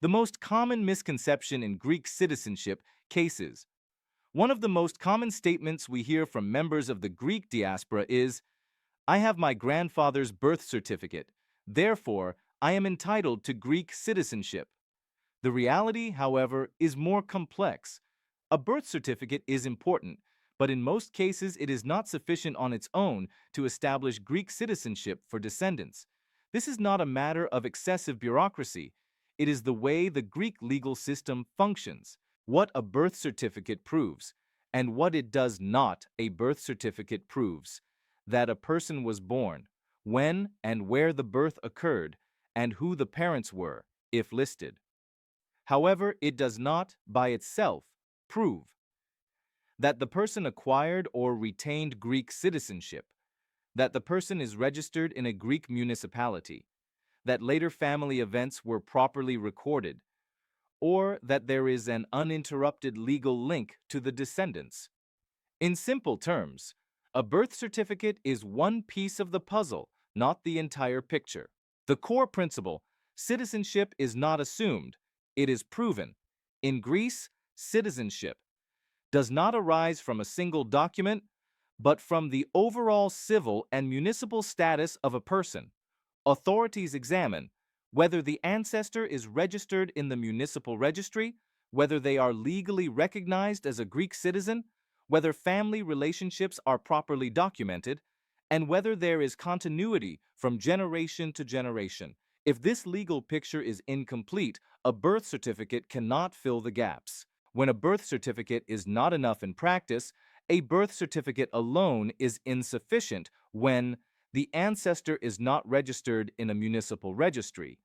The most common misconception in Greek citizenship cases. One of the most common statements we hear from members of the Greek diaspora is, I have my grandfather's birth certificate. Therefore, I am entitled to Greek citizenship. The reality, however, is more complex. A birth certificate is important, but in most cases it is not sufficient on its own to establish Greek citizenship for descendants. This is not a matter of excessive bureaucracy. It is the way the Greek legal system functions. What a birth certificate proves, and what it does not. A birth certificate proves that a person was born, when and where the birth occurred, and who the parents were, if listed. However, it does not, by itself, prove that the person acquired or retained Greek citizenship, that the person is registered in a Greek municipality, that later family events were properly recorded, or that there is an uninterrupted legal link to the descendants. In simple terms, a birth certificate is one piece of the puzzle, not the entire picture. The core principle, citizenship is not assumed, it is proven. In Greece, citizenship does not arise from a single document, but from the overall civil and municipal status of a person. Authorities examine whether the ancestor is registered in the municipal registry, whether they are legally recognized as a Greek citizen, whether family relationships are properly documented, and whether there is continuity from generation to generation. If this legal picture is incomplete, a birth certificate cannot fill the gaps. When a birth certificate is not enough in practice, a birth certificate alone is insufficient when the ancestor is not registered in a municipal registry,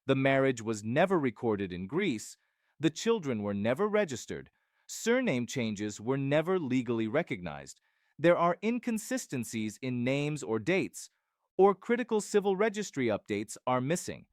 the marriage was never recorded in Greece, the children were never registered, surname changes were never legally recognized, there are inconsistencies in names or dates, or critical civil registry updates are missing.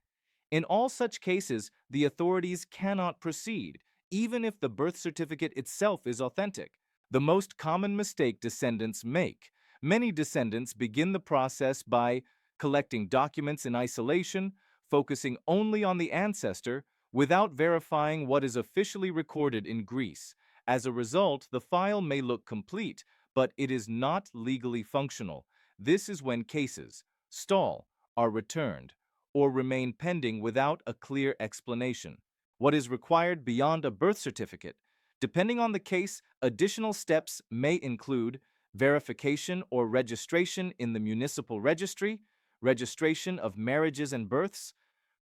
In all such cases, the authorities cannot proceed, even if the birth certificate itself is authentic. The most common mistake descendants make. Many descendants begin the process by collecting documents in isolation, focusing only on the ancestor, without verifying what is officially recorded in Greece. As a result, the file may look complete, but it is not legally functional. This is when cases stall, are returned, or remain pending without a clear explanation. What is required beyond a birth certificate? Depending on the case, additional steps may include verification or registration in the municipal registry, registration of marriages and births,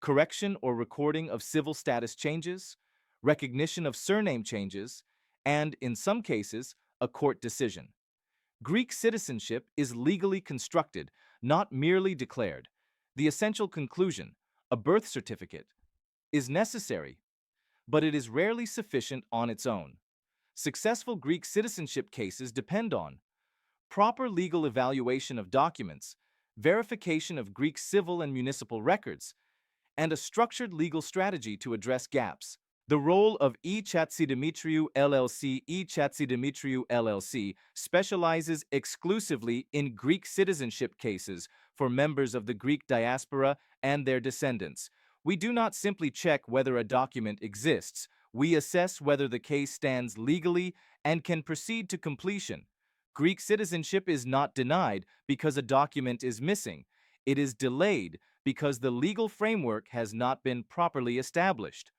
correction or recording of civil status changes, recognition of surname changes, and, in some cases, a court decision. Greek citizenship is legally constructed, not merely declared. The essential conclusion, a birth certificate, is necessary, but it is rarely sufficient on its own. Successful Greek citizenship cases depend on proper legal evaluation of documents, verification of Greek civil and municipal records, and a structured legal strategy to address gaps. The role of eChatsidimitriou LLC eChatsidimitriou LLC specializes exclusively in Greek citizenship cases for members of the Greek diaspora and their descendants. We do not simply check whether a document exists, we assess whether the case stands legally and can proceed to completion. Greek citizenship is not denied because a document is missing. It is delayed because the legal framework has not been properly established.